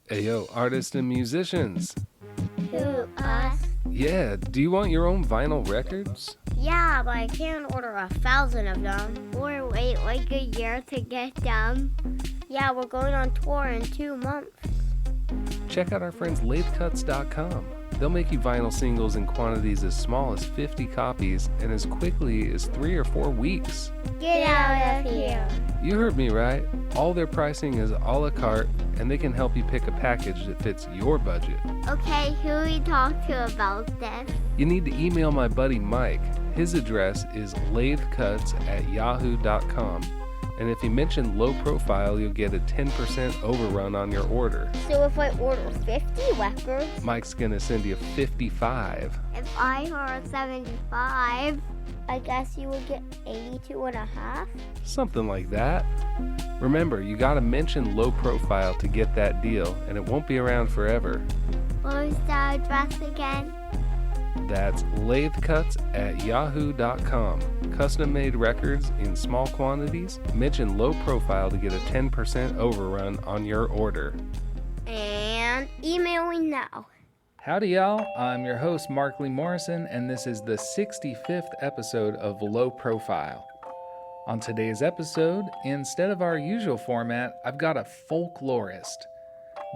Ayo, artists and musicians. Who, us? Yeah, do you want your own vinyl records? Yeah, but I can't order 1,000 of them. Or wait like a year to get them. Yeah, we're going on tour in 2 months. Check out our friends lathecuts.com. They'll make you vinyl singles in quantities as small as 50 copies and as quickly as 3 or 4 weeks. Get out of here. You heard me right. All their pricing is a la carte, and they can help you pick a package that fits your budget. Okay, who we talk to about this? You need to email my buddy Mike. His address is lathecuts@yahoo.com. And if you mention low profile, you'll get a 10% overrun on your order. So if I order 50 records, Mike's gonna send you 55. if I order 75, I guess you would get 82 and a half? Something like that. Remember, you gotta mention low profile to get that deal, and it won't be around forever. What was the address again? That's lathecuts@yahoo.com. Custom-made records in small quantities. Mention low profile to get a 10% overrun on your order. And emailing now. Howdy, y'all. I'm your host, Markley Morrison, and this is the 65th episode of Low Profile. On today's episode, instead of our usual format, I've got a folklorist.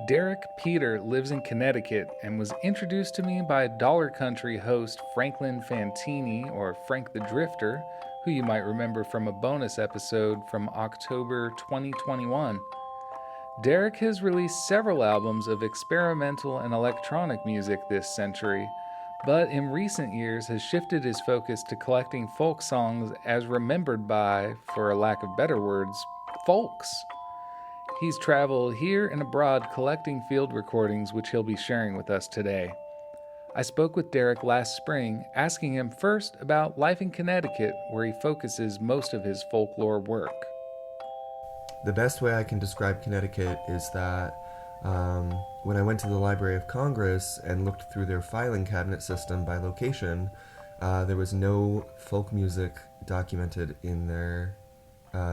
Derek Peter lives in Connecticut and was introduced to me by Dollar Country host Franklin Fantini, or Frank the Drifter, who you might remember from a bonus episode from October 2021. Derek has released several albums of experimental and electronic music this century, but in recent years has shifted his focus to collecting folk songs as remembered by, for a lack of better words, folks. He's traveled here and abroad collecting field recordings, which he'll be sharing with us today. I spoke with Derek last spring, asking him first about life in Connecticut, where he focuses most of his folklore work. The best way I can describe Connecticut is that when I went to the Library of Congress and looked through their filing cabinet system by location, there was no folk music documented in their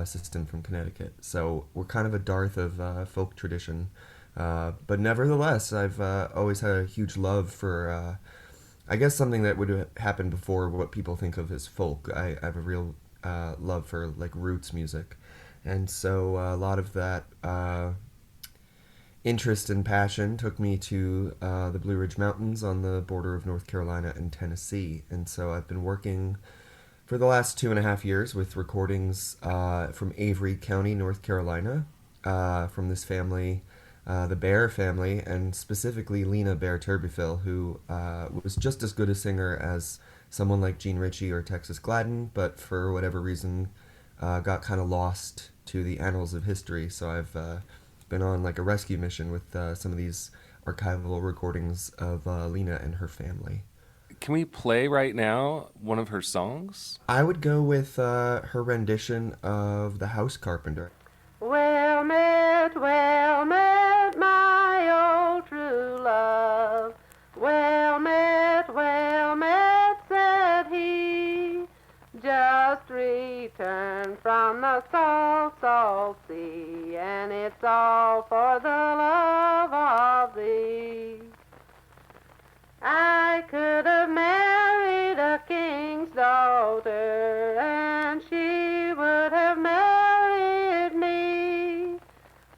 system from Connecticut. So we're kind of a dearth of folk tradition. But nevertheless, I've always had a huge love for, I guess, something that would have happened before what people think of as folk. I have a real love for like roots music. And so a lot of that interest and passion took me to the Blue Ridge Mountains on the border of North Carolina and Tennessee. And so I've been working for the last 2.5 years with recordings from Avery County, North Carolina, from this family, the Bear family, and specifically Lena Bear Turbeville, who was just as good a singer as someone like Gene Ritchie or Texas Gladden, but for whatever reason got kind of lost to the annals of history. So I've been on like a rescue mission with some of these archival recordings of Lena and her family. Can we play right now one of her songs? I would go with her rendition of The House Carpenter. Well met, my old true love. Well met, said he. Just returned from the salt, salt sea, and it's all for the love of thee. I could have married a king's daughter, and she would have married me.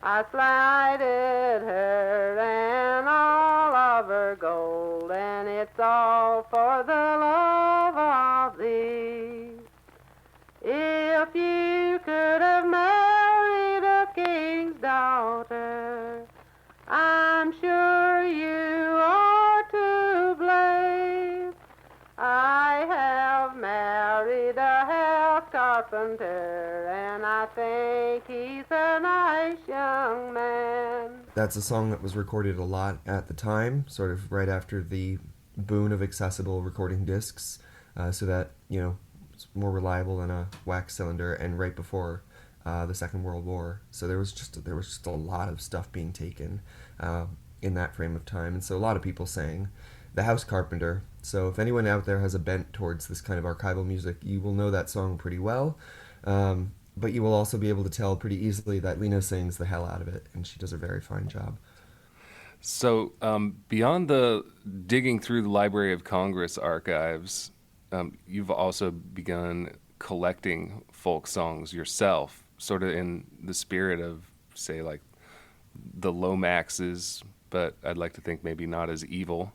I slighted her and all of her gold, and it's all for the love of thee. If you could have married a king's daughter, I'm sure you are to blame. I have married a house carpenter, and I think he's a nice young man. That's a song that was recorded a lot at the time, sort of right after the boon of accessible recording discs, so that, you know, it's more reliable than a wax cylinder, and right before the Second World War. So there was just a lot of stuff being taken in that frame of time, and so a lot of people sang The House Carpenter. So if anyone out there has a bent towards this kind of archival music, you will know that song pretty well. But you will also be able to tell pretty easily that Lena sings the hell out of it, and she does a very fine job. So, beyond the digging through the Library of Congress archives, you've also begun collecting folk songs yourself, sort of in the spirit of, say, like the Lomaxes, but I'd like to think maybe not as evil.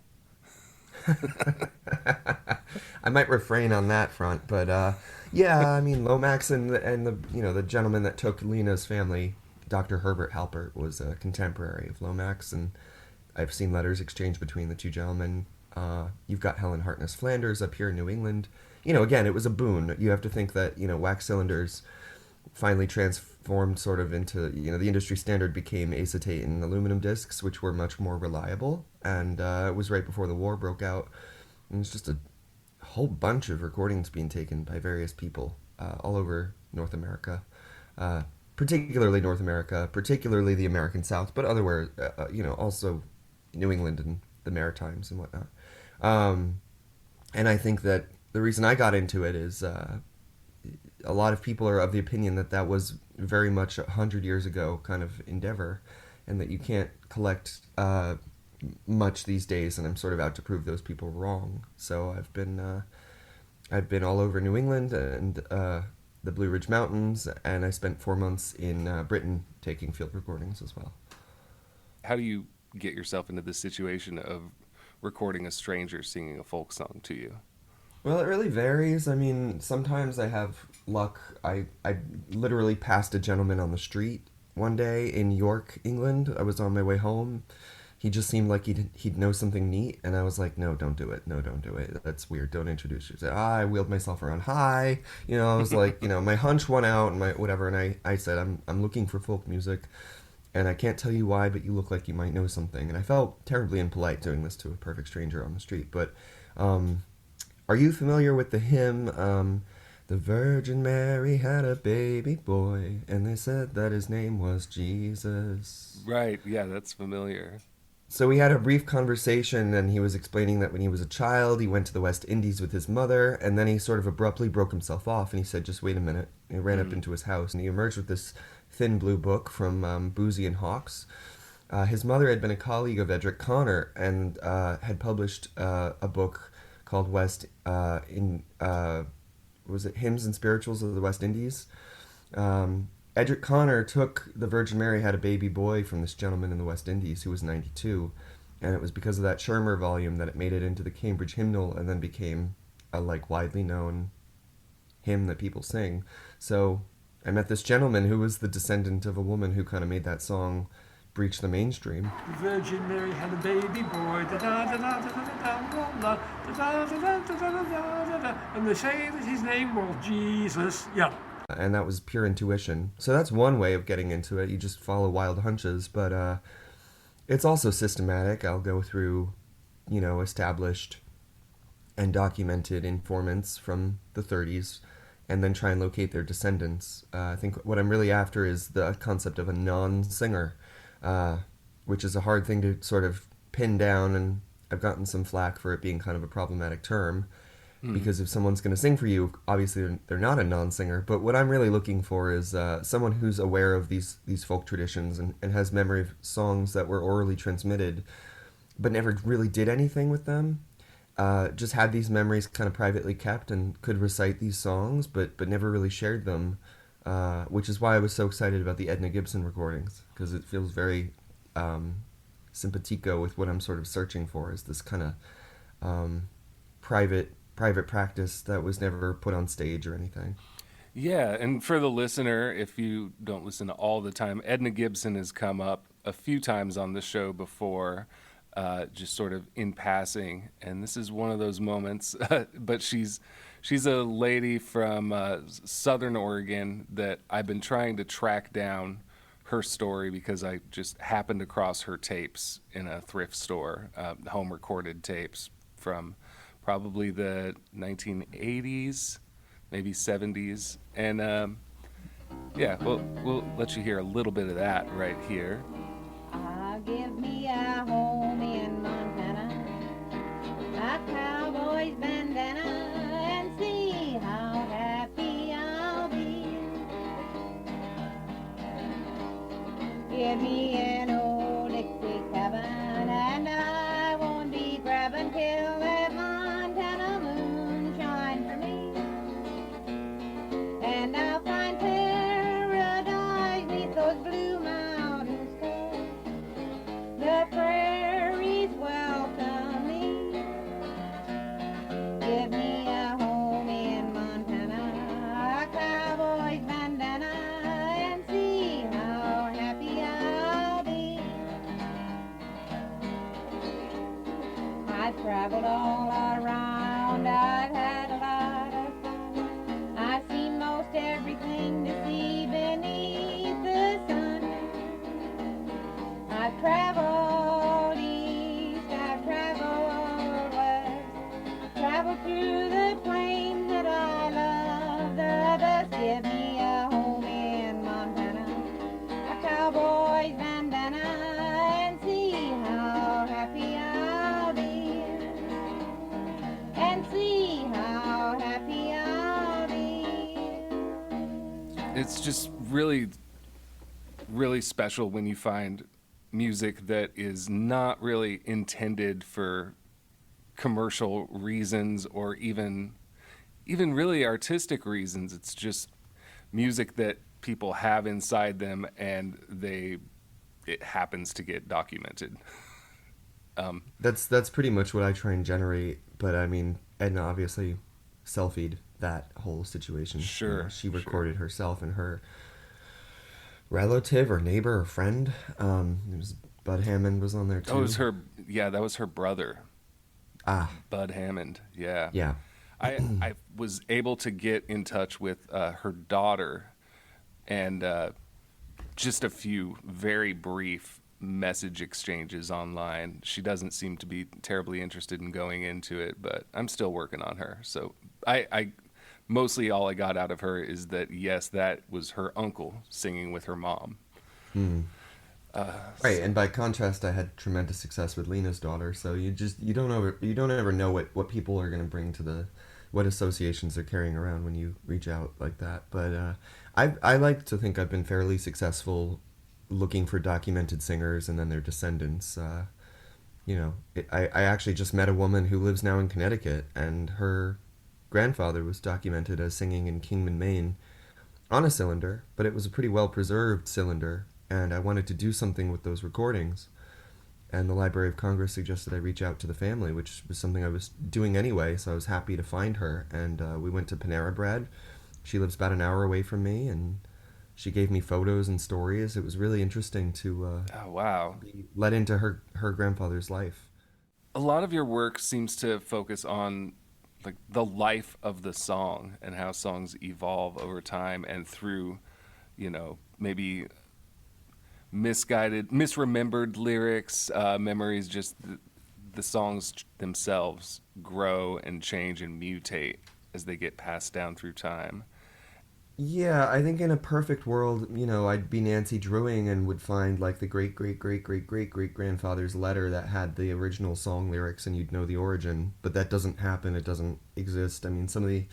I might refrain on that front, but yeah, I mean Lomax and the the gentleman that took Lena's family, Dr. Herbert Halpert, was a contemporary of Lomax, and I've seen letters exchanged between the two gentlemen. You've got Helen Harkness Flanders up here in New England. Again, it was a boon. You have to think that wax cylinders finally transformed sort of into the industry standard became acetate and aluminum discs, which were much more reliable, and it was right before the war broke out. And it's just a whole bunch of recordings being taken by various people all over North America, particularly North America, particularly the American South, but otherwhere, also New England and the Maritimes and whatnot. And I think that the reason I got into it is a lot of people are of the opinion that that was very much 100 years ago kind of endeavor, and that you can't collect much these days, and I'm sort of out to prove those people wrong. So I've been all over New England and the Blue Ridge Mountains, and I spent 4 months in Britain taking field recordings as well. How do you get yourself into this situation of recording a stranger singing a folk song to you? Well, it really varies. I mean, sometimes I have luck. I literally passed a gentleman on the street one day in York, England. I was on my way home. He just seemed like he'd know something neat, and I was like, no, don't do it. No, don't do it. That's weird. Don't introduce yourself. I wheeled myself around. Hi. I was like, my hunch won out and my whatever, and I said, I'm looking for folk music, and I can't tell you why, but you look like you might know something. And I felt terribly impolite doing this to a perfect stranger on the street. But are you familiar with the hymn, The Virgin Mary had a baby boy, and they said that his name was Jesus? Right, yeah, that's familiar. So we had a brief conversation, and he was explaining that when he was a child, he went to the West Indies with his mother, and then he sort of abruptly broke himself off, and he said, just wait a minute. And he ran up into his house, and he emerged with this thin blue book from Boozy and Hawkes. His mother had been a colleague of Edric Connor, and had published a book called was it Hymns and Spirituals of the West Indies? Edric Connor took The Virgin Mary Had a Baby Boy from this gentleman in the West Indies who was 92, and it was because of that Schirmer volume that it made it into the Cambridge Hymnal and then became a widely known hymn that people sing. So I met this gentleman who was the descendant of a woman who kind of made that song breach the mainstream. The Virgin Mary had a baby boy, and they say that his name was Jesus. Yeah. And that was pure intuition. So that's one way of getting into it. You just follow wild hunches, but it's also systematic. I'll go through, established and documented informants from the 30s and then try and locate their descendants. I think what I'm really after is the concept of a non-singer, which is a hard thing to sort of pin down, and I've gotten some flack for it being kind of a problematic term. Because if someone's going to sing for you, obviously they're not a non-singer. But what I'm really looking for is someone who's aware of these folk traditions and has memory of songs that were orally transmitted, but never really did anything with them. Just had these memories kind of privately kept and could recite these songs, but never really shared them, which is why I was so excited about the Edna Gibson recordings, because it feels very simpatico with what I'm sort of searching for, is this kind of private practice that was never put on stage or anything. Yeah, and for the listener, if you don't listen all the time, Edna Gibson has come up a few times on the show before, just sort of in passing, and this is one of those moments. But she's a lady from Southern Oregon that I've been trying to track down her story because I just happened across her tapes in a thrift store, home recorded tapes from probably the 1980s, maybe 70s. And yeah, we'll let you hear a little bit of that right here. I'll give me a home in Montana, a cowboy's bandana, and see how happy I'll be. Give me an old Dixie cabin I've traveled all around, I've had a lot of fun. I've seen most everything to see beneath the sun. I've traveled east, I've traveled west, traveled through the plains that I love. The dust give me a home in Montana, a cowboy's bandana, and see how happy I'll be, and see how happy I'll be. It's just really, really special when you find music that is not really intended for commercial reasons or even really artistic reasons. It's just music that people have inside them, and it happens to get documented. That's pretty much what I try and generate. But I mean, Edna obviously selfied that whole situation. Sure, she recorded herself and her relative or neighbor or friend. It was Bud Hammond was on there too. That was her. Yeah, that was her brother. Ah, Bud Hammond. Yeah. yeah. I was able to get in touch with her daughter, and just a few very brief message exchanges online. She doesn't seem to be terribly interested in going into it, but I'm still working on her. So I mostly all I got out of her is that, yes, that was her uncle singing with her mom. Right, and by contrast, I had tremendous success with Lena's daughter. So you don't ever know what people are going to bring to what associations they're carrying around when you reach out like that. But I like to think I've been fairly successful looking for documented singers and then their descendants. I actually just met a woman who lives now in Connecticut, and her grandfather was documented as singing in Kingman, Maine, on a cylinder, but it was a pretty well preserved cylinder. And I wanted to do something with those recordings. And the Library of Congress suggested I reach out to the family, which was something I was doing anyway, so I was happy to find her. And we went to Panera Bread. She lives about an hour away from me, and she gave me photos and stories. It was really interesting to Oh, wow. be let into her grandfather's life. A lot of your work seems to focus on like the life of the song and how songs evolve over time and through, maybe misremembered lyrics, memories, just the songs themselves grow and change and mutate as they get passed down through time. Yeah, I think in a perfect world, I'd be Nancy Drewing and would find like the great great great great great great grandfather's letter that had the original song lyrics, and you'd know the origin. But that doesn't happen. It doesn't exist. I mean, some of the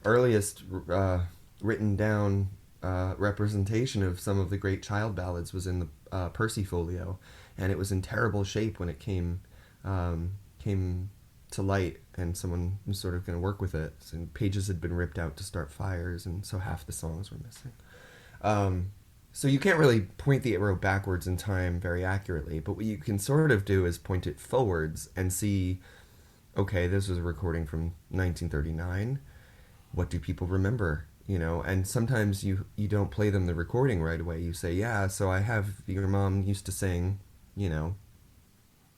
earliest written down representation of some of the great child ballads was in the Percy Folio, and it was in terrible shape when it came to light, and someone was sort of going to work with it. And pages had been ripped out to start fires, and so half the songs were missing. So you can't really point the arrow backwards in time very accurately, but what you can sort of do is point it forwards and see, okay, this was a recording from 1939. What do people remember? And sometimes you don't play them the recording right away. You say, yeah, so I have, your mom used to sing,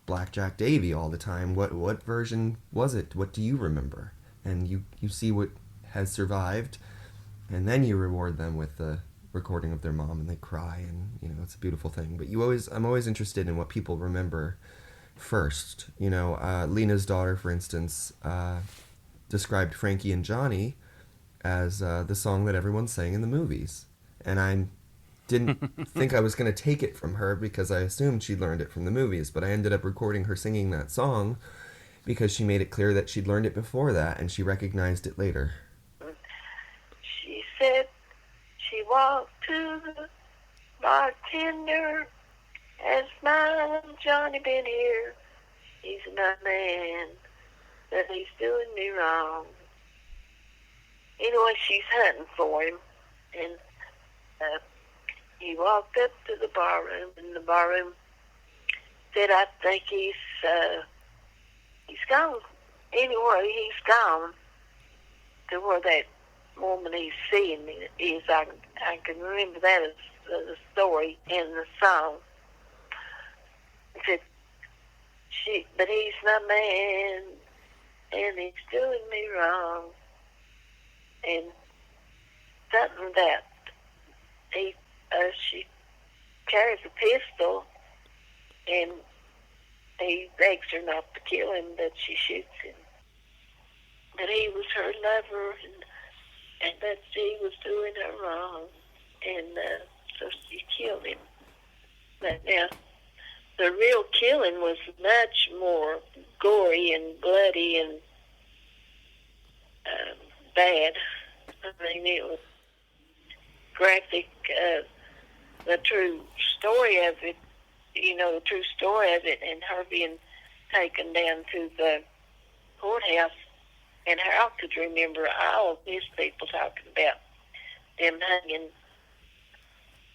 Blackjack Davy all the time. What version was it? What do you remember? And you see what has survived, and then you reward them with the recording of their mom, and they cry, and it's a beautiful thing. But I'm always interested in what people remember first. Lena's daughter, for instance, described Frankie and Johnny as the song that everyone sang in the movies. And I didn't think I was going to take it from her because I assumed she'd learned it from the movies, but I ended up recording her singing that song because she made it clear that she'd learned it before that, and she recognized it later. She said she walked to the bartender, has my Johnny been here? He's my man, that he's doing me wrong. Anyway, she's hunting for him, and he walked up to the bar room, and the bar room said, I think he's gone. Anyway, he's gone to where that woman he's seeing is. I can remember that as the story in the song. It said, but he's my man, and he's doing me wrong. And something that she carries a pistol, and he begs her not to kill him, but she shoots him. But he was her lover, and that she was doing her wrong, and so she killed him. But now, the real killing was much more gory and bloody and bad. I mean, it was graphic. The true story of it, the true story of it, and her being taken down to the courthouse, and Harold could remember all of his people talking about them hanging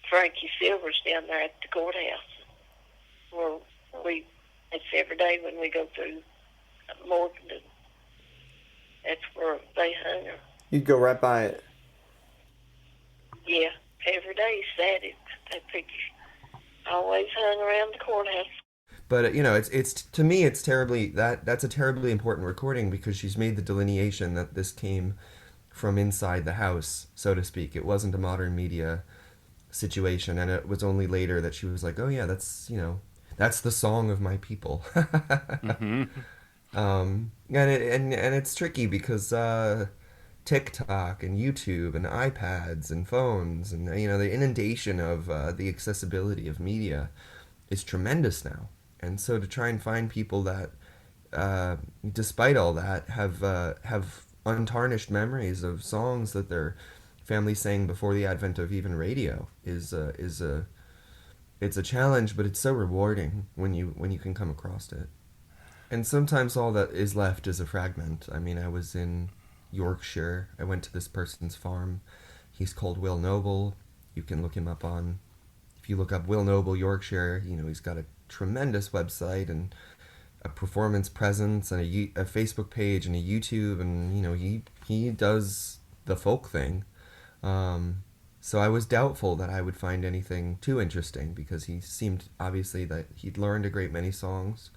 Frankie Silvers down there at the courthouse, where it's every day when we go through Morgan, that's where they hung her. You'd go right by it. Yeah, every day Saturday, they always hung around the courthouse. But it's to me, it's terribly that's a terribly important recording, because she's made the delineation that this came from inside the house, so to speak. It wasn't a modern media situation, and it was only later that she was like, oh yeah, that's the song of my people. Mm-hmm. And it's tricky because TikTok and YouTube and iPads and phones and the inundation of the accessibility of media is tremendous now. And so to try and find people that, despite all that, have untarnished memories of songs that their family sang before the advent of even radio it's a challenge, but it's so rewarding when you can come across it. And sometimes all that is left is a fragment. I mean, I was in Yorkshire. I went to this person's farm. He's called Will Noble. You can look him up if you look up Will Noble Yorkshire, he's got a tremendous website and a performance presence and a Facebook page and a YouTube, and he does the folk thing. So I was doubtful that I would find anything too interesting, because he seemed obviously that he'd learned a great many songs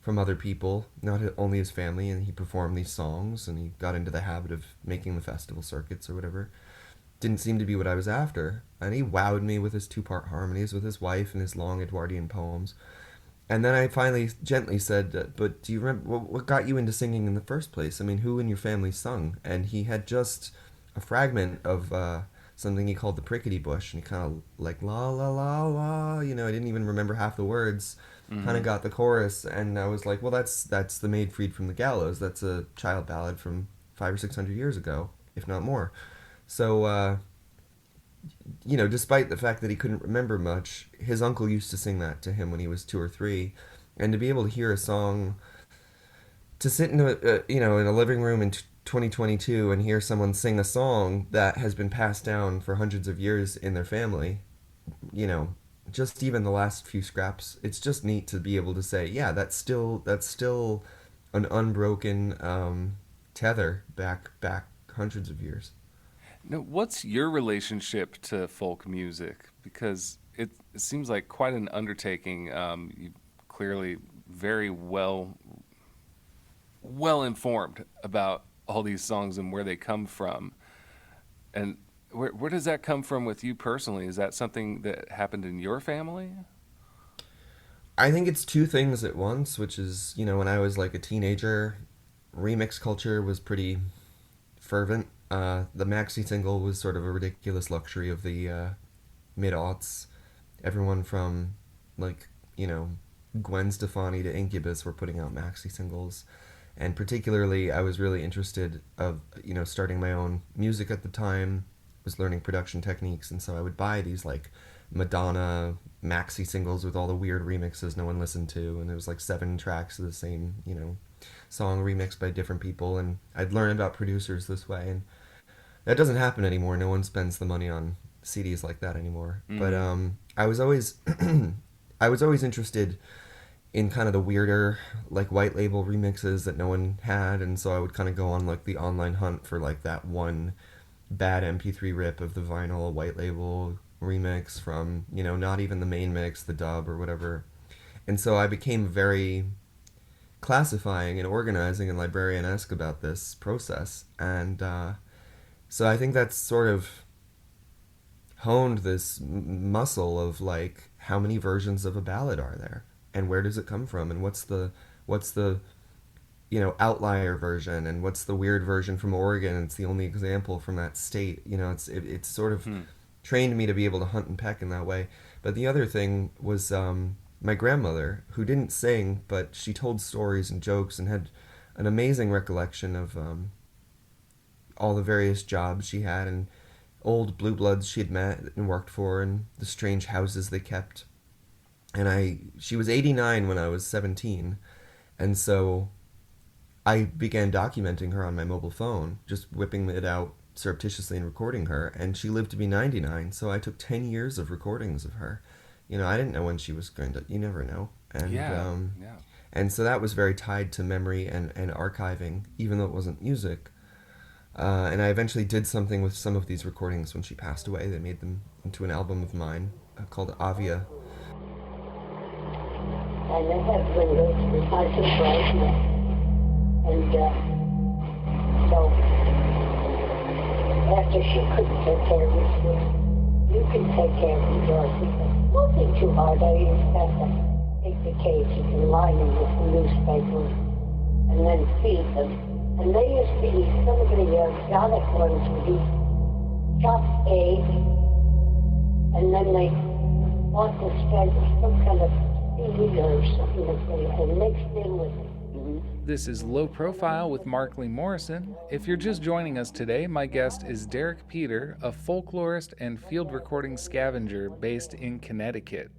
from other people, not only his family, and he performed these songs and he got into the habit of making the festival circuits or whatever. Didn't seem to be what I was after, and he wowed me with his 2-part harmonies with his wife and his long Edwardian poems. And then I finally gently said, but do you remember what got you into singing in the first place? I mean, who in your family sung? And he had just a fragment of something he called the Prickety Bush, and he kind of like la la la la, I didn't even remember half the words. Mm-hmm. Kind of got the chorus, and I was like, well, that's the Maid Freed from the Gallows. That's a child ballad from 500 or 600 years ago, if not more. So, despite the fact that he couldn't remember much, his uncle used to sing that to him when he was 2 or 3, and to be able to hear a song, to sit in a living room in 2022 and hear someone sing a song that has been passed down for hundreds of years in their family, just even the last few scraps, it's just neat to be able to say, yeah, that's still an unbroken tether back hundreds of years. Now, what's your relationship to folk music? Because it seems like quite an undertaking. You clearly very well informed about all these songs and where they come from. And where does that come from with you personally? Is that something that happened in your family? I think it's two things at once, which is, when I was like a teenager, remix culture was pretty fervent. The maxi single was sort of a ridiculous luxury of the mid-aughts. Everyone from, Gwen Stefani to Incubus were putting out maxi singles. And particularly, I was really interested of, starting my own music at the time, was learning production techniques, and so I would buy these, Madonna maxi singles with all the weird remixes no one listened to, and it was 7 tracks of the same, song remixed by different people, and I'd learn about producers this way, and that doesn't happen anymore. No one spends the money on CDs like that anymore. Mm. But I was always interested in kind of the weirder, white label remixes that no one had, and so I would kind of go on the online hunt for that one bad MP3 rip of the vinyl white label remix from not even the main mix, the dub or whatever. And so I became very classifying and organizing and librarian-esque about this process. And so I think that's sort of honed this muscle of like, how many versions of a ballad are there, and where does it come from, and what's the outlier version, and what's the weird version from Oregon, and it's the only example from that state. It's sort of trained me to be able to hunt and peck in that way. But the other thing was my grandmother, who didn't sing, but she told stories and jokes and had an amazing recollection of all the various jobs she had and old blue bloods she'd met and worked for and the strange houses they kept. And she was 89 when I was 17, and so I began documenting her on my mobile phone, just whipping it out surreptitiously and recording her, and she lived to be 99, so I took 10 years of recordings of her. I didn't know when she was going to, you never know. And and so that was very tied to memory and archiving, even though it wasn't music. And I eventually did something with some of these recordings when she passed away. They made them into an album of mine called Avia. And they have windows with nice and bright, and so after she couldn't take care of me, she said, "You can take care of me, Dorothy, but won't be too hard. I used to have to take the cages and line them with the newspaper and then feed them. And they used to eat, some of the exotic ones would eat chopped eggs, and then they bought this kind of some kind of seaweed or something that they had mixed in with it. This is Low Profile with Markley Morrison. If you're just joining us today, my guest is Derek Peter, a folklorist and field recording scavenger based in Connecticut.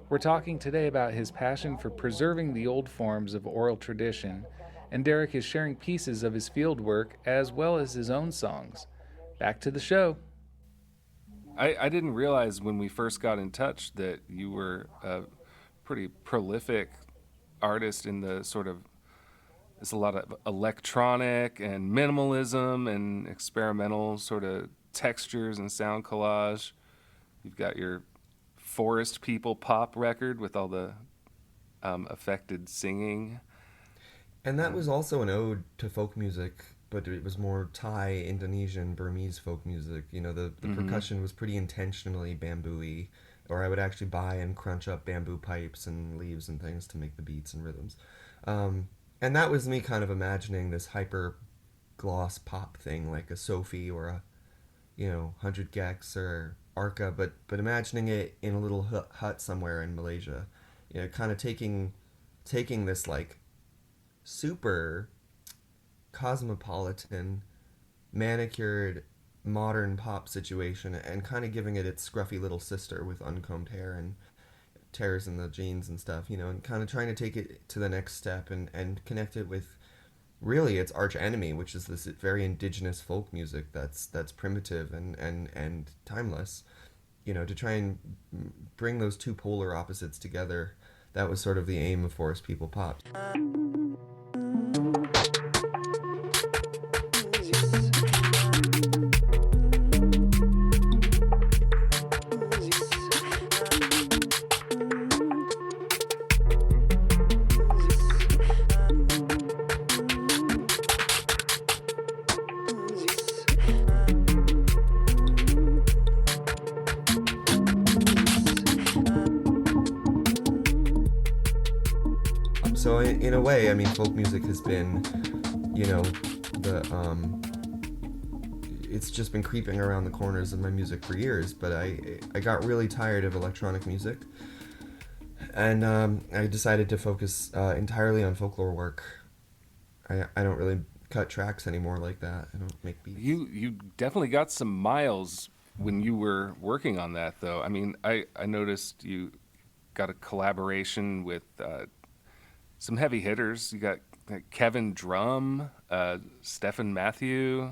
We're talking today about his passion for preserving the old forms of oral tradition, and Derek is sharing pieces of his field work as well as his own songs. Back to the show. I didn't realize when we first got in touch that you were a pretty prolific artist in the sort of, there's a lot of electronic and minimalism and experimental sort of textures and sound collage. You've got your Forest People pop record with all the affected singing. And that was also an ode to folk music, but it was more Thai, Indonesian, Burmese folk music. The percussion was pretty intentionally bamboo-y, or I would actually buy and crunch up bamboo pipes and leaves and things to make the beats and rhythms. And that was me kind of imagining this hyper gloss pop thing, like a Sophie or a 100 Gex or Arca, but imagining it in a little hut somewhere in Malaysia. Kind of taking this like super cosmopolitan, manicured, modern pop situation and kind of giving it its scruffy little sister with uncombed hair and tears in the jeans and stuff, and kind of trying to take it to the next step and connect it with really its arch enemy, which is this very indigenous folk music that's primitive and timeless. To try and bring those two polar opposites together, that was sort of the aim of Forest People Pop. So in a way, I mean, folk music has been, it's just been creeping around the corners of my music for years, but I got really tired of electronic music, and I decided to focus entirely on folklore work. I don't really cut tracks anymore like that. I don't make beats. You definitely got some miles when you were working on that, though. I mean, I noticed you got a collaboration with some heavy hitters. You got Kevin Drum, Stephen Matthew,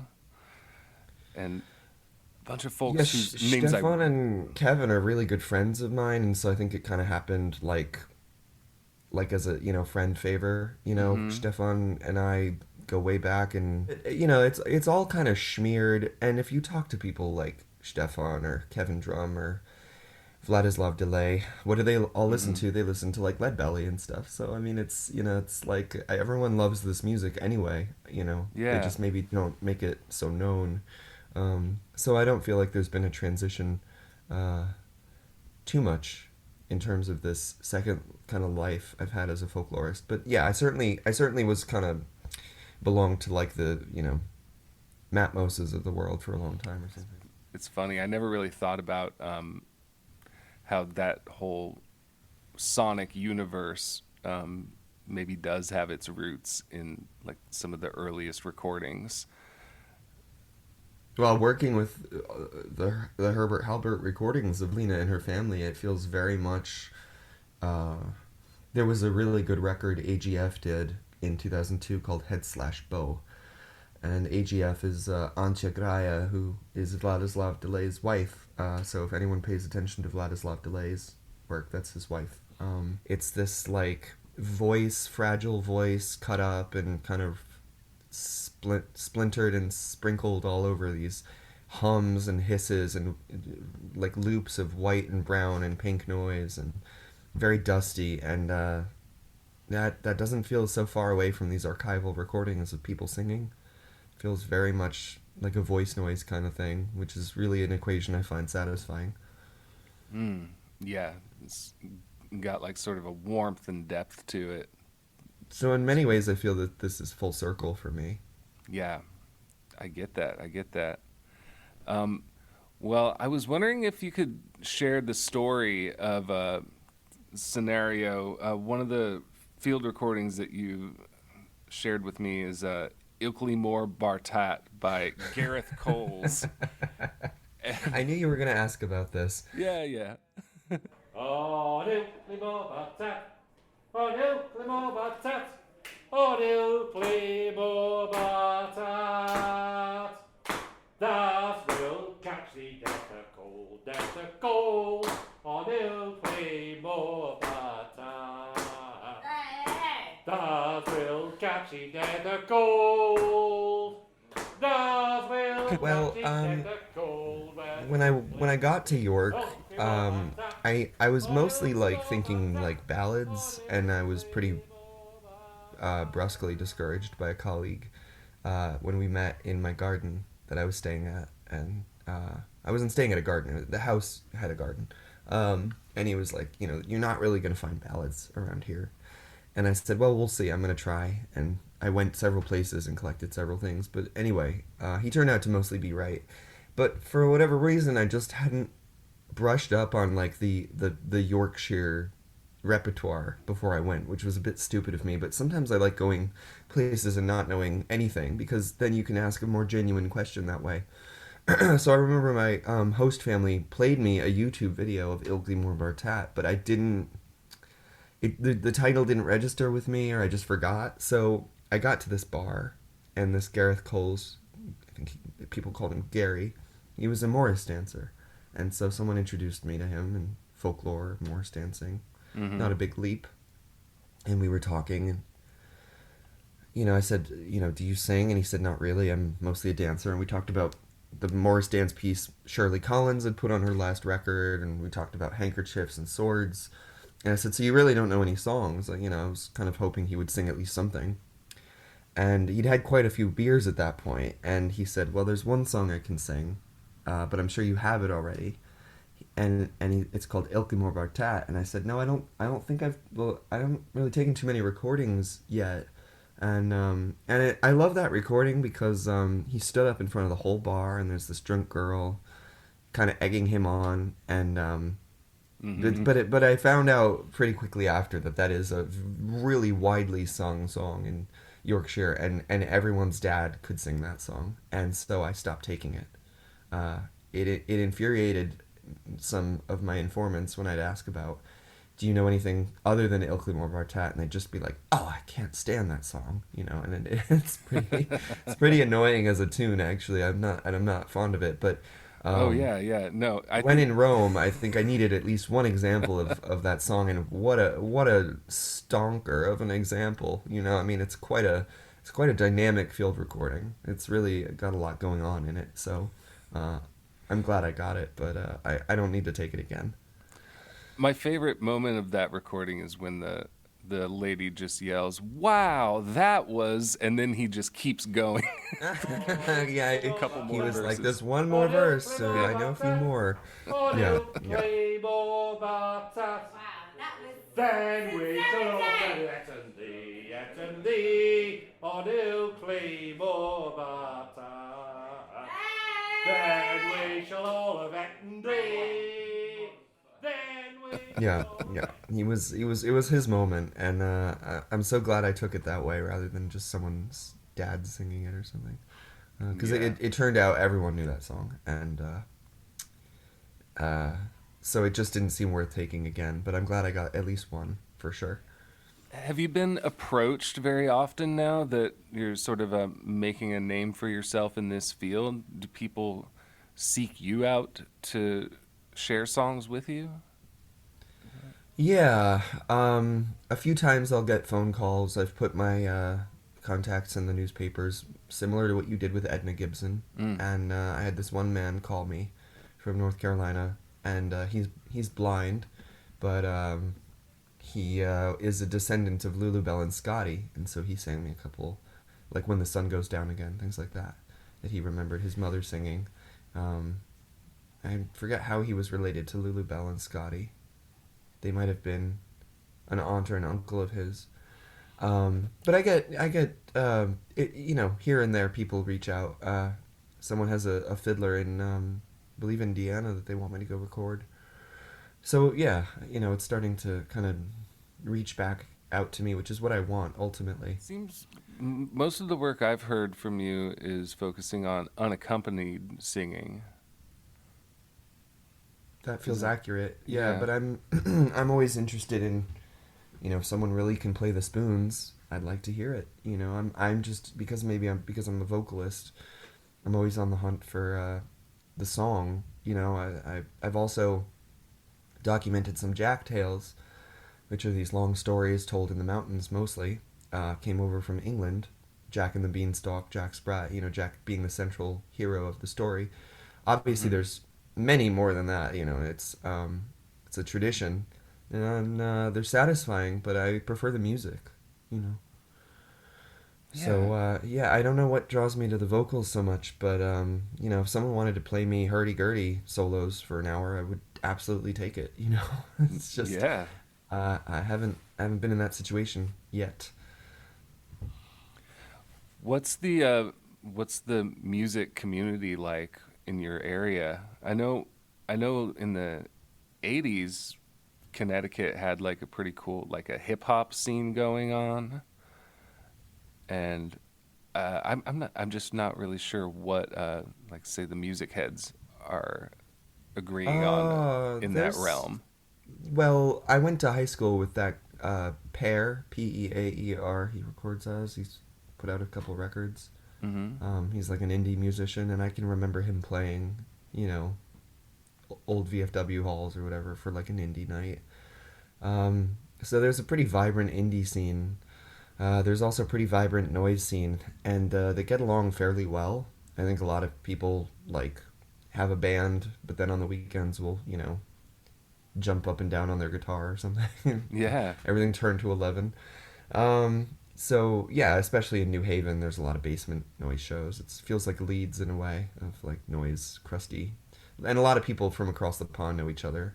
and a bunch of folks whose names Stefan and Kevin are really good friends of mine, and so I think it kind of happened like as a friend favor. Stefan and I go way back, and it's all kind of smeared. And if you talk to people like Stefan or Kevin Drum or Vladislav Delay. What do they all listen to? They listen to like Lead Belly and stuff. So I mean, it's it's like everyone loves this music anyway. Yeah. They just maybe don't make it so known. So I don't feel like there's been a transition too much in terms of this second kind of life I've had as a folklorist. But yeah, I certainly was kind of belonged to like the Matt Moses of the world for a long time or something. It's funny. I never really thought about how that whole sonic universe maybe does have its roots in like some of the earliest recordings. Well, working with the Herbert Halbert recordings of Lena and her family, it feels very much. There was a really good record AGF did in 2002 called Head/Bow, and AGF is Antje Graja, who is Vladislav Delay's wife. So if anyone pays attention to Vladislav Delay's work, that's his wife. It's this like fragile voice cut up and kind of splintered and sprinkled all over these hums and hisses and like loops of white and brown and pink noise, and very dusty, and that doesn't feel so far away from these archival recordings of people singing. It feels very much like a voice noise kind of thing, which is really an equation I find satisfying. Yeah, it's got like sort of a warmth and depth to it. So in many ways, I feel that this is full circle for me. Yeah, I get that. Well, I was wondering if you could share the story of a scenario. One of the field recordings that you shared with me is Ilklimor Bartat by Gareth Coles. I knew you were going to ask about this. Yeah. Oh, Ilklimor Bartat. Oh, Ilklimor Bartat. Oh, Ilklimor Bartat. That will catch thee death a cold. On Ilklimor Bartat. That will catch thee death a cold. That will Well, catch thee death a cold. when I got to York, I was mostly like thinking like ballads, and I was pretty brusquely discouraged by a colleague when we met in my garden that I was staying at, and I wasn't staying at a garden. The house had a garden, and he was like, you're not really gonna find ballads around here. And I said, well, we'll see. I'm gonna try. And I went several places and collected several things. But anyway, he turned out to mostly be right. But for whatever reason, I just hadn't brushed up on like the Yorkshire repertoire before I went, which was a bit stupid of me. But sometimes I like going places and not knowing anything, because then you can ask a more genuine question that way. So I remember my host family played me a YouTube video of Ilklimor Bartat, but I didn't. The title didn't register with me, or I just forgot. So I got to this bar, and this Gareth Coles, I think people called him Gary, he was a Morris dancer. And so someone introduced me to him, and folklore, Morris dancing, not a big leap. And we were talking, and I said, do you sing? And he said, not really, I'm mostly a dancer. And we talked about the Morris dance piece Shirley Collins had put on her last record, and we talked about handkerchiefs and swords. And I said, so you really don't know any songs? I was kind of hoping he would sing at least something. And he'd had quite a few beers at that point, and he said, well, there's one song I can sing, but I'm sure you have it already. And it's called Ilklimor Bartat. And I said, no, I don't think I haven't really taken too many recordings yet. And I love that recording because he stood up in front of the whole bar, and there's this drunk girl kind of egging him on, and but I found out pretty quickly after that is a really widely sung song in Yorkshire, and everyone's dad could sing that song, and so I stopped taking it. It infuriated some of my informants when I'd ask about, do you know anything other than Ilklimor Bartat? And they'd just be like, oh, I can't stand that song, and it's pretty annoying as a tune, actually. I'm not fond of it, but yeah. No, when in Rome, I think I needed at least one example of that song, and what a stonker of an example. It's quite a dynamic field recording. It's really got a lot going on in it. So I'm glad I got it, but I don't need to take it again. My favorite moment of that recording is when the lady just yells, "Wow, that was," and then he just keeps going. Yeah, A couple he more was like, verses. "There's one more verse. I know a few more." Yeah, yeah. Play more batatas. Then we shall all play at thee, or do play more batatas. Then we shall all have eaten thee. Then we Yeah, shall all yeah. It was his moment, and I'm so glad I took it that way rather than just someone's dad singing it or something. Because Yeah. it turned out everyone knew that song, and so it just didn't seem worth taking again. But I'm glad I got at least one for sure. Have you been approached very often now that you're sort of making a name for yourself in this field? Do people seek you out to share songs with you? Yeah, a few times I'll get phone calls. I've put my contacts in the newspapers, similar to what you did with Edna Gibson. And I had this one man call me from North Carolina, and he's blind, but he is a descendant of Lulubelle and Scotty, and so he sang me a couple, like When the Sun Goes Down Again, things like that he remembered his mother singing. I forget how he was related to Lulubelle and Scotty. They might have been an aunt or an uncle of his. But I get, here and there people reach out. Someone has a fiddler in, I believe Indiana that they want me to go record. So yeah, it's starting to kind of reach back out to me, which is what I want ultimately. Seems most of the work I've heard from you is focusing on unaccompanied singing. That feels accurate. Yeah, Yeah. but I'm I'm always interested in, if someone really can play the spoons, I'd like to hear it. I'm just because I'm a vocalist, I'm always on the hunt for the song. I've also documented some jack tales, which are these long stories told in the mountains mostly. Came over from England. Jack and the Beanstalk, Jack Sprat, Jack being the central hero of the story. Obviously, there's many more than that. It's a tradition, and they're satisfying. But I prefer the music. So I don't know what draws me to the vocals so much, but if someone wanted to play me hurdy-gurdy solos for an hour, I would absolutely take it. It's just Yeah. I haven't been in that situation yet. What's the music community like in your area? I know in the 80s Connecticut had like a pretty cool like a hip hop scene going on. And I'm just not really sure what like say the music heads are agreeing on in that realm. Well, I went to high school with that Pear, Peaer. He records us. He's put out a couple records. He's like an indie musician, and I can remember him playing, old VFW halls or whatever for like an indie night. So there's a pretty vibrant indie scene. There's also a pretty vibrant noise scene, and they get along fairly well. I think a lot of people like have a band, but then on the weekends will, jump up and down on their guitar or something. Yeah. Everything turned to 11. So yeah, especially in New Haven, there's a lot of basement noise shows. It feels like Leeds in a way of like noise, crusty, and a lot of people from across the pond know each other.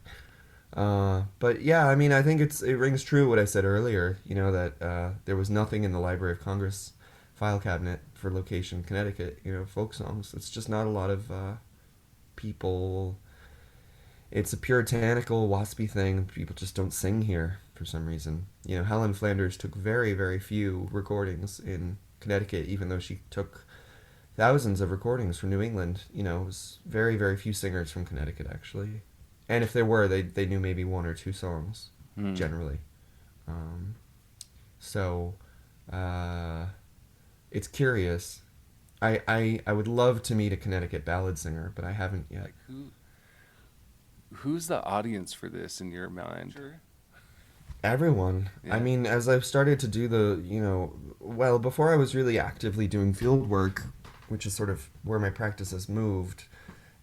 But yeah, I mean, I think it rings true what I said earlier. That there was nothing in the Library of Congress file cabinet for location Connecticut. Folk songs. It's just not a lot of people. It's a puritanical, waspy thing. People just don't sing here for some reason. Helen Flanders took very, very few recordings in Connecticut, even though she took thousands of recordings from New England. It was very, very few singers from Connecticut, actually. And if there were, they knew maybe one or two songs, generally. So it's curious. I would love to meet a Connecticut ballad singer, but I haven't yet. Like who's the audience for this in your mind? Everyone. Yeah. I mean, as I've started to do before I was really actively doing field work, which is sort of where my practice has moved,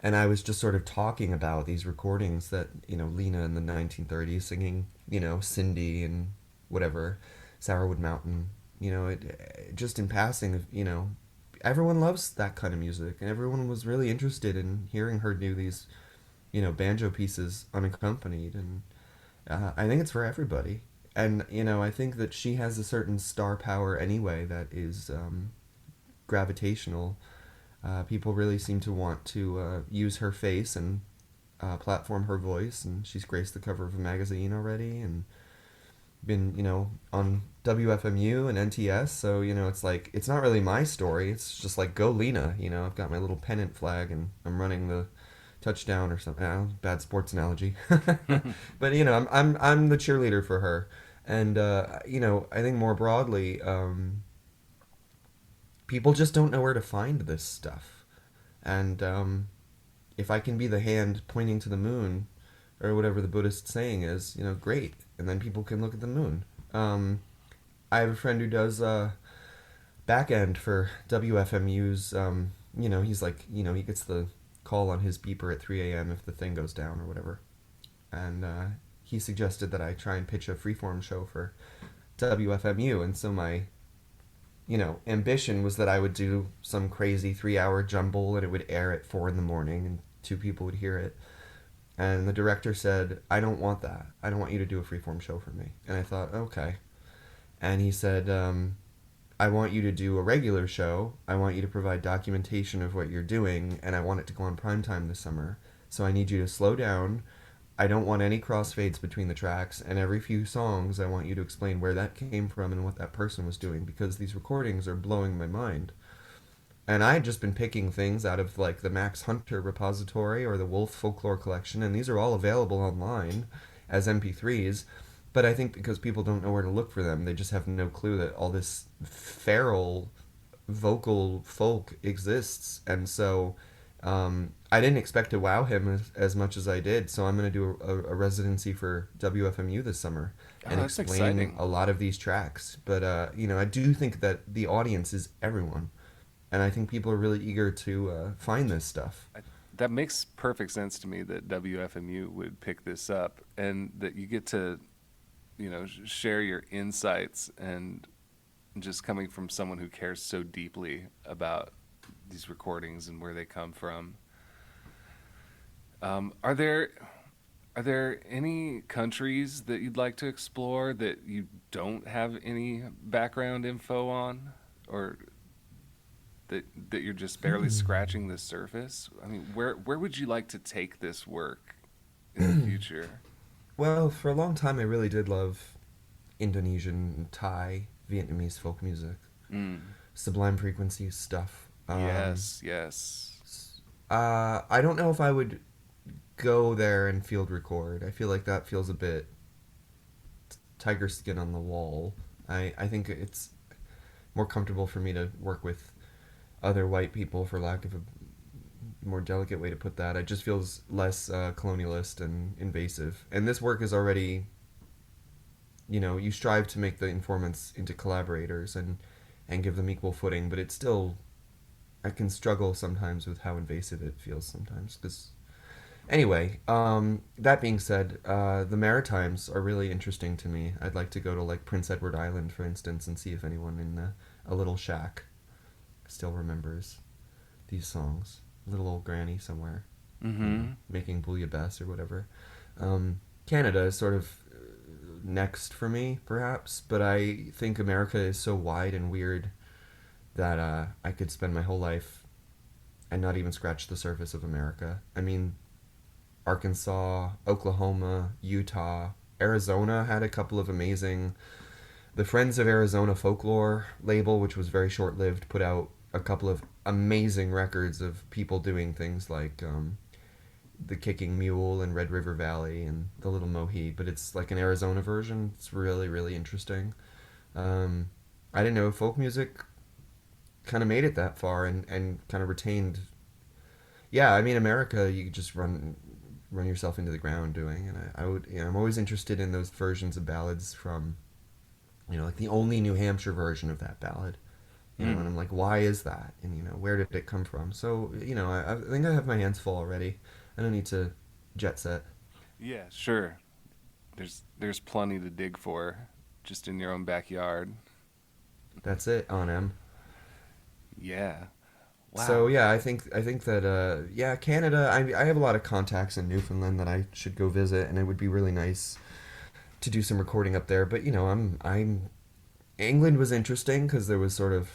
And I was just sort of talking about these recordings that, Lena in the 1930s singing, Cindy and whatever, Sourwood Mountain, just in passing, everyone loves that kind of music, and everyone was really interested in hearing her do these, banjo pieces unaccompanied, and I think it's for everybody. And, I think that she has a certain star power anyway that is gravitational. People really seem to want to use her face and platform her voice, and she's graced the cover of a magazine already, and been, on WFMU and NTS, so, it's like, it's not really my story, it's just like, go Lena, I've got my little pennant flag, and I'm running the touchdown or something, bad sports analogy, but, I'm the cheerleader for her, and, I think more broadly, people just don't know where to find this stuff, and, if I can be the hand pointing to the moon, or whatever the Buddhist saying is, great. And then people can look at the moon. I have a friend who does back end for WFMU's, he's like, he gets the call on his beeper at 3 a.m. if the thing goes down or whatever. And he suggested that I try and pitch a freeform show for WFMU. And so my, ambition was that I would do some crazy 3-hour jumble and it would air at 4 a.m. and 2 people would hear it. And the director said, I don't want that. I don't want you to do a freeform show for me. And I thought, okay. And he said, I want you to do a regular show. I want you to provide documentation of what you're doing. And I want it to go on primetime this summer. So I need you to slow down. I don't want any crossfades between the tracks. And every few songs, I want you to explain where that came from and what that person was doing. Because these recordings are blowing my mind. And I had just been picking things out of like the Max Hunter repository or the Wolf Folklore Collection, and these are all available online as MP3s. But I think because people don't know where to look for them, they just have no clue that all this feral vocal folk exists. And so I didn't expect to wow him as much as I did. So I'm going to do a residency for WFMU this summer and explain exciting. A lot of these tracks. But, I do think that the audience is everyone. And I think people are really eager to find this stuff. That makes perfect sense to me that WFMU would pick this up and that you get to, share your insights and just coming from someone who cares so deeply about these recordings and where they come from. Are there any countries that you'd like to explore that you don't have any background info on, or that you're just barely scratching the surface? I mean, where would you like to take this work in the future? Well, for a long time, I really did love Indonesian, Thai, Vietnamese folk music, Sublime Frequencies stuff. Yes. I don't know if I would go there and field record. I feel like that feels a bit tiger skin on the wall. I think it's more comfortable for me to work with other white people, for lack of a more delicate way to put that. It just feels less colonialist and invasive. And this work is already, you strive to make the informants into collaborators and give them equal footing, but it's still, I can struggle sometimes with how invasive it feels sometimes. Because anyway, that being said, the Maritimes are really interesting to me. I'd like to go to like Prince Edward Island, for instance, and see if anyone in a little shack still remembers these songs. Little old granny somewhere, making bouillabaisse or whatever. Canada is sort of next for me, perhaps, but I think America is so wide and weird that I could spend my whole life and not even scratch the surface of America. I mean, Arkansas, Oklahoma, Utah, Arizona had a couple of amazing... The Friends of Arizona Folklore label, which was very short-lived, put out a couple of amazing records of people doing things like the Kicking Mule and Red River Valley and the Little Mohi, but it's like an Arizona version. It's really, really interesting. I didn't know folk music kind of made it that far and kind of retained... Yeah, I mean, America, you could just run yourself into the ground doing, and I would, I'm always interested in those versions of ballads from, like the only New Hampshire version of that ballad and I'm like, why is that? And, where did it come from? So, I think I have my hands full already. I don't need to jet set. Yeah, sure. There's plenty to dig for just in your own backyard. That's it on M. Yeah. Wow. So yeah, I think that Canada. I have a lot of contacts in Newfoundland that I should go visit, and it would be really nice to do some recording up there. But I'm England was interesting because there was sort of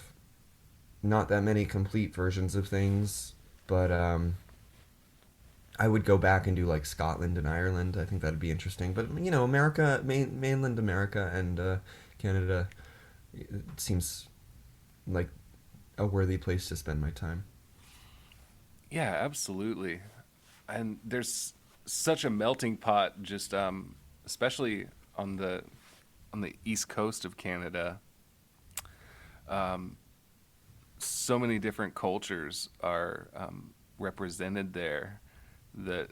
not that many complete versions of things, but I would go back and do like Scotland and Ireland. I think that'd be interesting. But America, mainland America, and Canada, it seems like a worthy place to spend my time. Yeah, absolutely. And there's such a melting pot, just especially on the east coast of Canada. So many different cultures are represented there that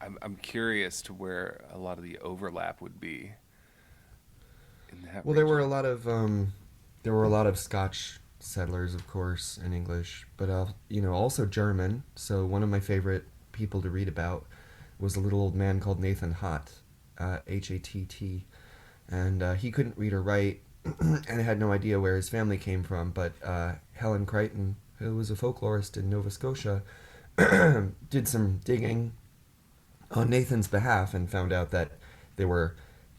I'm curious to where a lot of the overlap would be in that Well, there were a region. lot of Scotch settlers, of course, and English, but also German. So one of my favorite people to read about was a little old man called Nathan Hatt, Hatt, and he couldn't read or write, and had no idea where his family came from. But Helen Crichton, who was a folklorist in Nova Scotia, did some digging on Nathan's behalf and found out that they were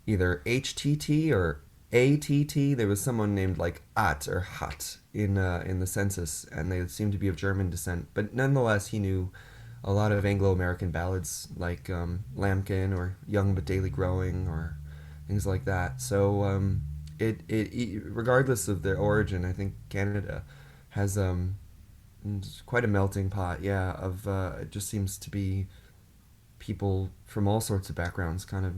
either HTT or ATT. There was someone named like At or Hat in the census, and they seemed to be of German descent. But nonetheless, he knew a lot of Anglo-American ballads like Lambkin or Young but Daily Growing or things like that. So it regardless of their origin, I think Canada has quite a melting pot. Yeah, of it just seems to be people from all sorts of backgrounds kind of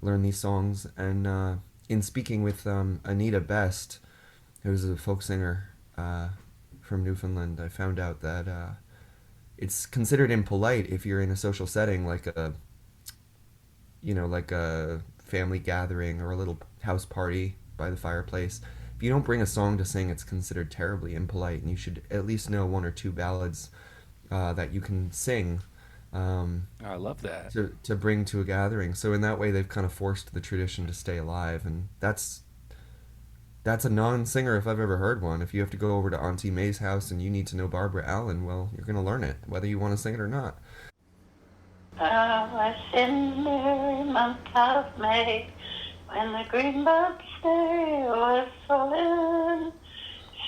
learn these songs. And in speaking with Anita Best, who's a folk singer from Newfoundland, I found out that it's considered impolite if you're in a social setting like a family gathering or a little house party by the fireplace. If you don't bring a song to sing, it's considered terribly impolite, and you should at least know one or two ballads that you can sing. I love that. To bring to a gathering. So in that way, they've kind of forced the tradition to stay alive, and that's a non-singer if I've ever heard one. If you have to go over to Auntie May's house and you need to know Barbara Allen, well, you're going to learn it, whether you want to sing it or not. I was in the merry month of May, when the green buds they was falling,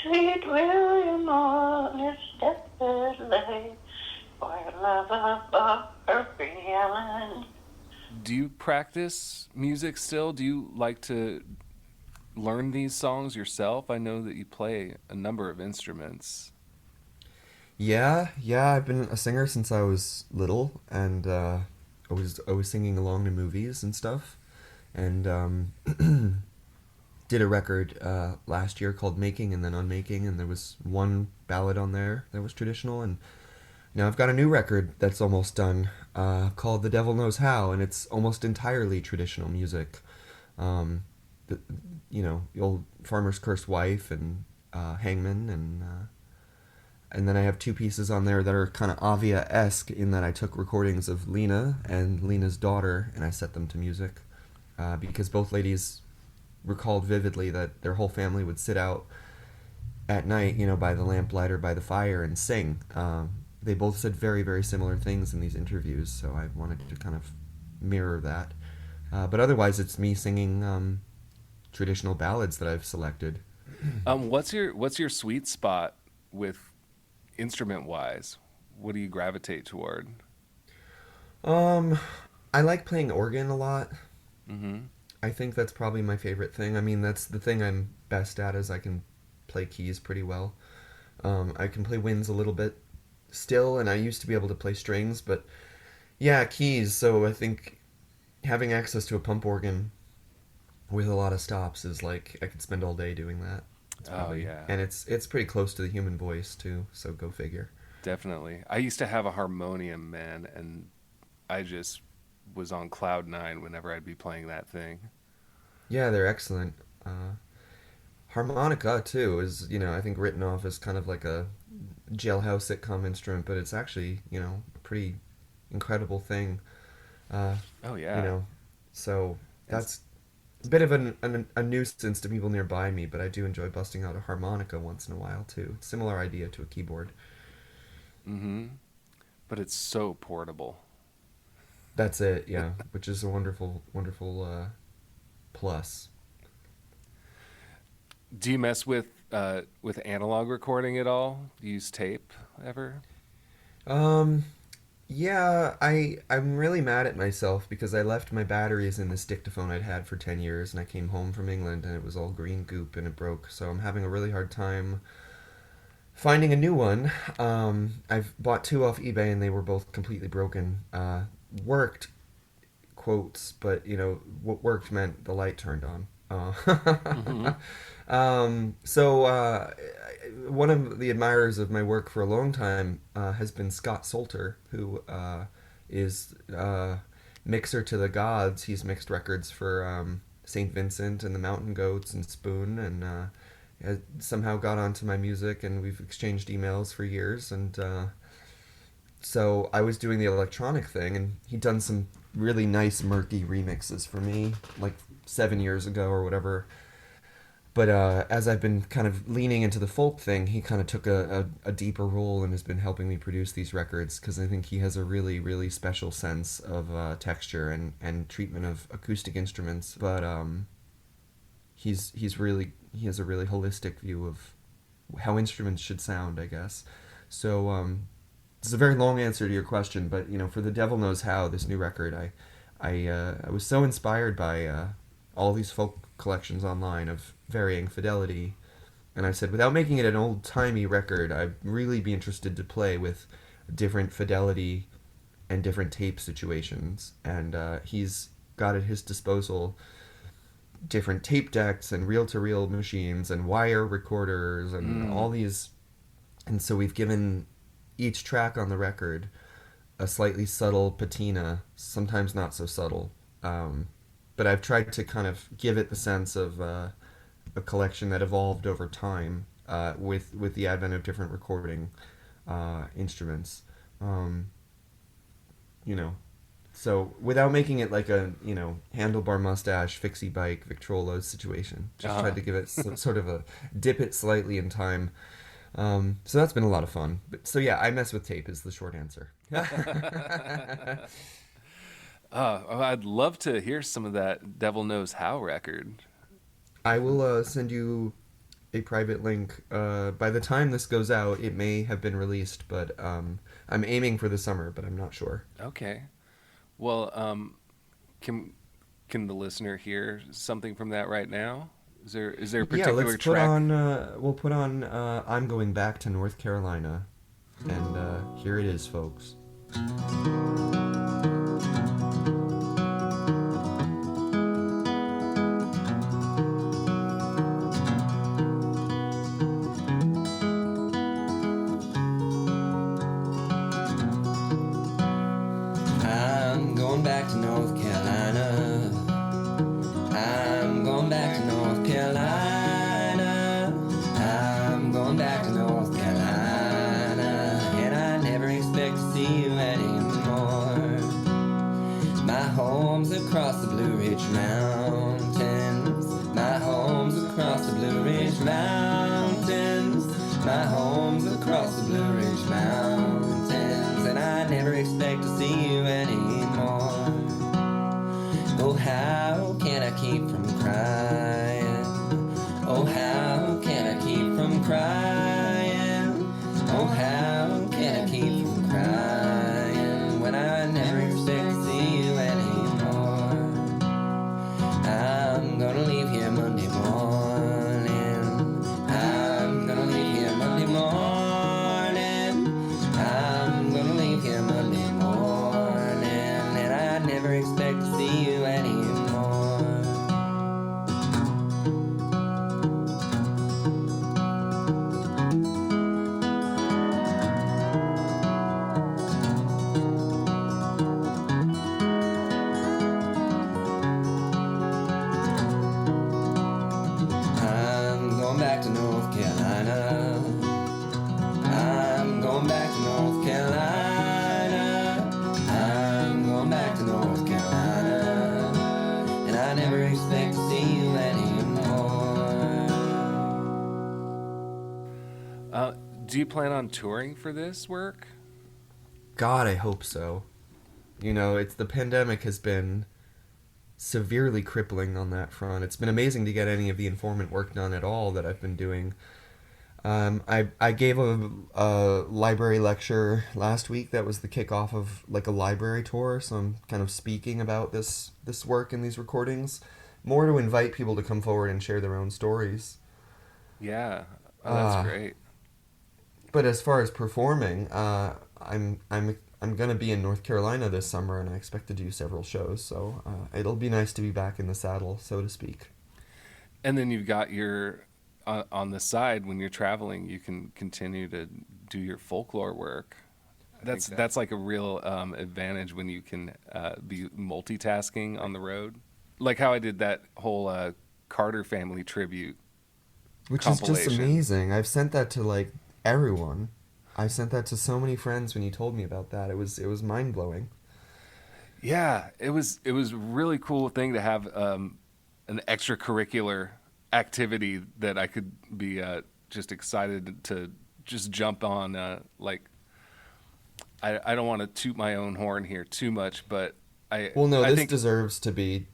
sweet William on his deathbed lay, for love of Barbara Allen. Do you practice music still? Do you like to learn these songs yourself? I know that you play a number of instruments. Yeah, I've been a singer since I was little, and I was singing along to movies and stuff, and did a record last year called Making and then Unmaking, and there was one ballad on there that was traditional, and now I've got a new record that's almost done called The Devil Knows How, and it's almost entirely traditional music. The old Farmer's Cursed Wife and Hangman, and then I have two pieces on there that are kind of Avia-esque in that I took recordings of Lena and Lena's daughter and I set them to music because both ladies recalled vividly that their whole family would sit out at night, by the lamplight or by the fire and sing. They both said very, very similar things in these interviews, so I wanted to kind of mirror that. But otherwise, it's me singing traditional ballads that I've selected. What's your sweet spot with instrument-wise? What do you gravitate toward? I like playing organ a lot. Mm-hmm. I think that's probably my favorite thing. I mean, that's the thing I'm best at, is I can play keys pretty well. I can play winds a little bit still, and I used to be able to play strings, but yeah, keys. So I think having access to a pump organ with a lot of stops is like, I could spend all day doing that. Yeah. And it's pretty close to the human voice too, so go figure. Definitely. I used to have a harmonium, man, and I just was on cloud 9 whenever I'd be playing that thing. Yeah, they're excellent. Harmonica too is, I think written off as kind of like a jailhouse sitcom instrument, but it's actually, a pretty incredible thing. Oh yeah. So that's a bit of a nuisance to people nearby me, but I do enjoy busting out a harmonica once in a while too. Similar idea to a keyboard. Mm-hmm. But it's so portable. That's it, yeah, which is a wonderful, wonderful plus. Do you mess with analog recording at all? Do you use tape ever? Yeah, I'm really mad at myself because I left my batteries in this dictaphone I'd had for 10 years, and I came home from England and it was all green goop and it broke. So I'm having a really hard time finding a new one. I've bought two off eBay and they were both completely broken. Worked, quotes, but what worked meant the light turned on. So one of the admirers of my work for a long time has been Scott Solter, who is mixer to the gods. He's mixed records for St. Vincent and the Mountain Goats and Spoon, and has somehow got onto my music, and we've exchanged emails for years. And so I was doing the electronic thing, and he'd done some really nice murky remixes for me like 7 years ago or whatever. But as I've been kind of leaning into the folk thing, he kind of took a deeper role and has been helping me produce these records, because I think he has a really, really special sense of texture and treatment of acoustic instruments. But he has a really holistic view of how instruments should sound, I guess. So it's a very long answer to your question, but for The Devil Knows How, this new record, I was so inspired by all these folk collections online of varying fidelity, and I said, without making it an old-timey record, I'd really be interested to play with different fidelity and different tape situations. And he's got at his disposal different tape decks and reel-to-reel machines and wire recorders and all these. And so we've given each track on the record a slightly subtle patina, sometimes not so subtle. But I've tried to kind of give it the sense of a collection that evolved over time with the advent of different recording instruments. So without making it like a handlebar mustache, fixie bike, Victrola situation, just tried to give it sort of a dip it slightly in time. So that's been a lot of fun. So yeah, I mess with tape is the short answer. I'd love to hear some of that Devil Knows How record. I will send you a private link. By the time this goes out, it may have been released, but I'm aiming for the summer, but I'm not sure. Okay. Well, can the listener hear something from that right now? Is there a particular let's track? We'll put on I'm Going Back to North Carolina, and here it is, folks. Back to North Carolina. I'm going back to North Carolina. I'm going back to North Carolina. And I never expect to see you anymore. My home's across the Blue Ridge Mountains. My home's across the Blue Ridge Mountains. My home's across the Blue Ridge Mountains. And I never expect to see you anymore. Oh, how can I keep from crying? Oh, how can I keep from crying? Oh, how can I keep from crying when I never expect to see you anymore? I'm gonna leave here Monday morning. I'm gonna leave here Monday morning. Do you plan on touring for this work? God, I hope so. You know, the pandemic has been severely crippling on that front. It's been amazing to get any of the informant work done at all that I've been doing. I gave a library lecture last week that was the kickoff of like a library tour, so I'm kind of speaking about this work and these recordings, more to invite people to come forward and share their own stories. Yeah, that's great. But as far as performing, I'm gonna be in North Carolina this summer, and I expect to do several shows. So it'll be nice to be back in the saddle, so to speak. And then you've got your on the side when you're traveling, you can continue to do your folklore work. That's like a real advantage when you can be multitasking on the road, like how I did that whole Carter family tribute, which is just amazing. I've sent that to like everyone. I sent that to so many friends when you told me about that. It was mind blowing. Yeah, it was a really cool thing to have an extracurricular activity that I could be just excited to just jump on. I don't want to toot my own horn here too much, but this think deserves to be,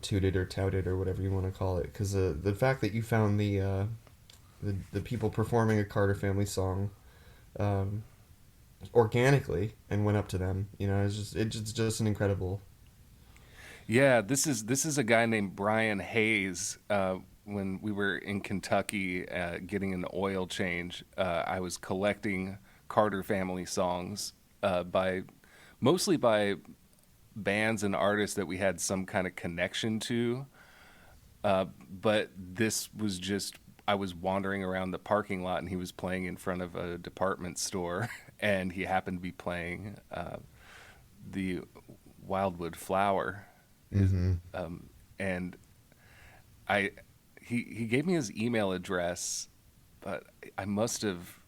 tooted or touted or whatever you want to call it, because the fact that you found the people performing a Carter family song organically and went up to them, it's just an incredible. Yeah, this is a guy named Brian Hayes. When we were in Kentucky getting an oil change, I was collecting Carter family songs mostly by bands and artists that we had some kind of connection to. But this was just, I was wandering around the parking lot and he was playing in front of a department store and he happened to be playing the Wildwood Flower. Mm-hmm. And he gave me his email address, but I must have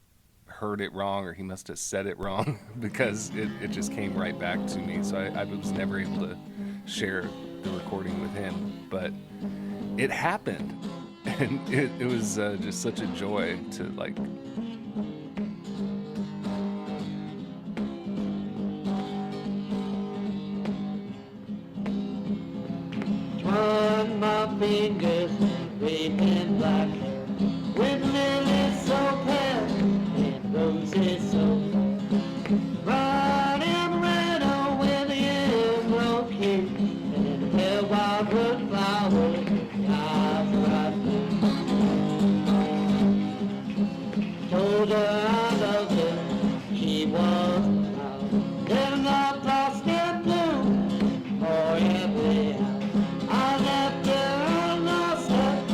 heard it wrong or he must have said it wrong because it just came right back to me. So I was never able to share the recording with him, but it happened. And it was just such a joy to like. Run my fingers, waving black hair, with lilies so pale and roses so fair. Riding meadow with the emerald king, and her wildwood flowers, eyes right blue. Told her I loved her, she was proud, and I lost in blue for every hour. I left her and lost her,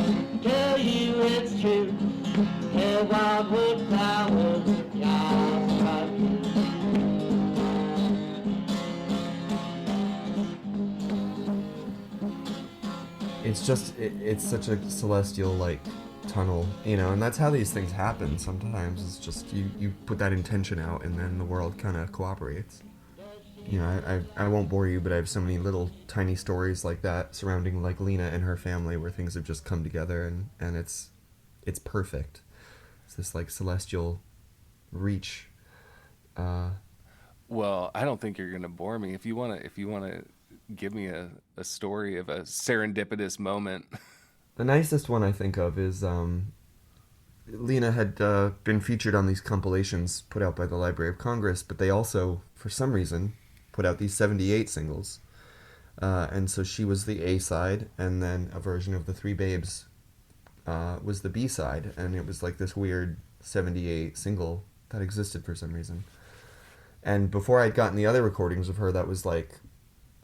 tell you it's true. Her wildwood flowers, eyes right blue. It's such a celestial like tunnel, and that's how these things happen sometimes. It's just you put that intention out and then the world kind of cooperates. I won't bore you, but I have so many little tiny stories like that surrounding like Lena and her family where things have just come together and it's perfect. It's this like celestial reach. Well, I don't think you're gonna bore me. If you wanna give me a story of a serendipitous moment. The nicest one I think of is Lena had been featured on these compilations put out by the Library of Congress, but they also, for some reason, put out these 78 singles. And so she was the A side, and then a version of The Three Babes was the B side, and it was like this weird 78 single that existed for some reason. And before I'd gotten the other recordings of her, that was like,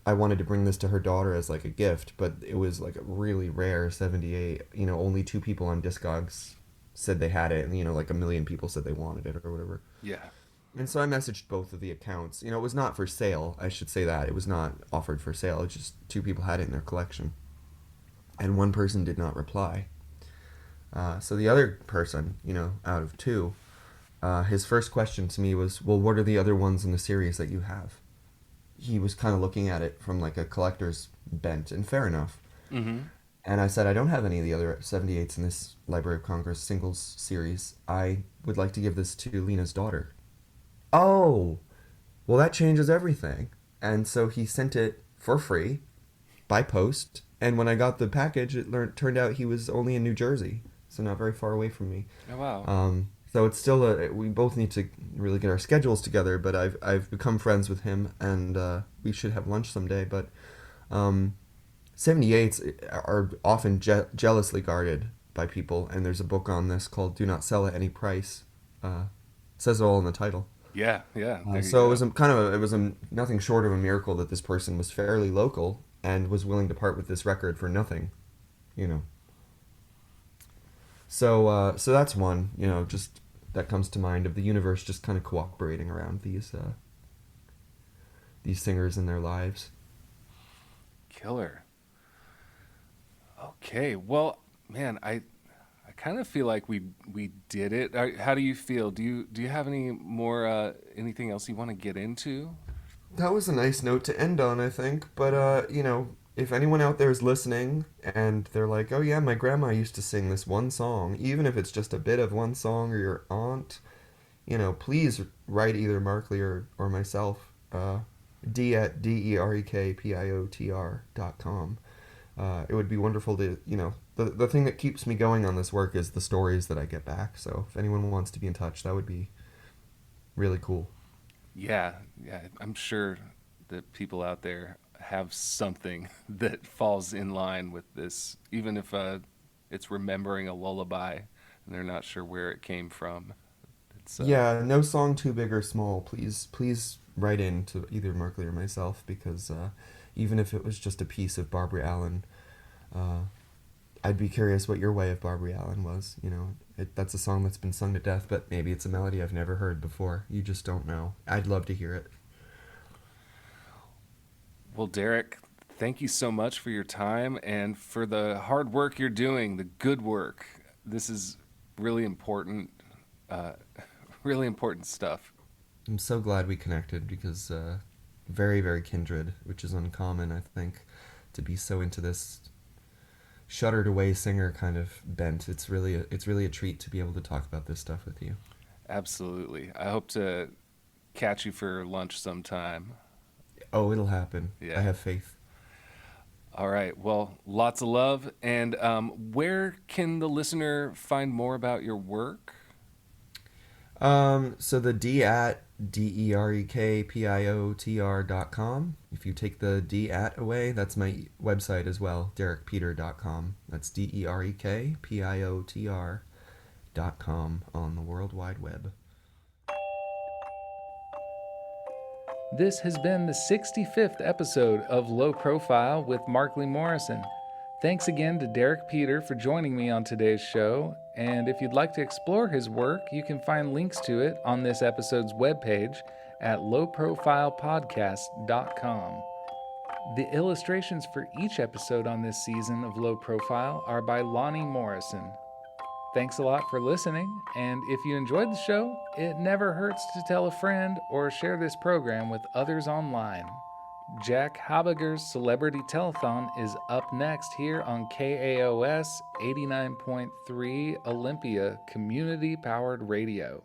I wanted to bring this to her daughter as like a gift, but it was like a really rare 78. Only 2 people on Discogs said they had it, and like 1 million people said they wanted it or whatever. Yeah. And so I messaged both of the accounts. It was not for sale. I should say that. It was not offered for sale. It's just 2 people had it in their collection. And 1 person did not reply. So the other person, out of 2, his first question to me was, well, what are the other ones in the series that you have? He was kind of looking at it from like a collector's bent, and fair enough. Mm-hmm. And I said, I don't have any of the other 78s in this Library of Congress singles series. I would like to give this to Lena's daughter. Oh, well, that changes everything. And so he sent it for free by post. And when I got the package, turned out he was only in New Jersey, so not very far away from me. Oh, wow. So it's still we both need to really get our schedules together. But I've become friends with him, and we should have lunch someday. But 78s are often jealously guarded by people, and there's a book on this called "Do Not Sell at Any Price." Says it all in the title. Yeah. So it was nothing short of a miracle that this person was fairly local and was willing to part with this record for nothing, you know. So that's one, just that comes to mind of the universe just kind of cooperating around these singers in their lives. Killer. Okay, well, man, I kind of feel like we did it. How do you feel? Do you have any more anything else you want to get into? That was a nice note to end on, I think. But if anyone out there is listening and they're like, "Oh yeah, my grandma used to sing this one song," even if it's just a bit of one song, or your aunt, please write either Markley or myself. d@derekpiotr.com. It would be wonderful to, the thing that keeps me going on this work is the stories that I get back. So if anyone wants to be in touch, that would be really cool. Yeah, I'm sure that people out there have something that falls in line with this, even if it's remembering a lullaby and they're not sure where it came from. Yeah, no song too big or small. Please write in to either Markley or myself, because even if it was just a piece of Barbara Allen, I'd be curious what your way of Barbara Allen was. That's a song that's been sung to death, but maybe it's a melody I've never heard before. You just don't know. I'd love to hear it. Well, Derek, thank you so much for your time and for the hard work you're doing, the good work. This is really important, really important stuff. I'm so glad we connected, because very, very kindred, which is uncommon, I think, to be so into this shuttered away singer kind of bent. It's really a treat to be able to talk about this stuff with you. Absolutely. I hope to catch you for lunch sometime. Oh, it'll happen. Yeah. I have faith. All right. Well, lots of love. And where can the listener find more about your work? So the derekpiotr.com. If you take the D@ away, that's my website as well, derekpeter.com. That's derekpiotr.com on the World Wide Web. This has been the 65th episode of Low Profile with Markley Morrison. Thanks again to Derek Peter for joining me on today's show, and if you'd like to explore his work, you can find links to it on this episode's webpage at lowprofilepodcast.com. The illustrations for each episode on this season of Low Profile are by Lonnie Morrison. Thanks a lot for listening, and if you enjoyed the show, it never hurts to tell a friend or share this program with others online. Jack Habiger's Celebrity Telethon is up next here on KAOS 89.3 Olympia Community Powered Radio.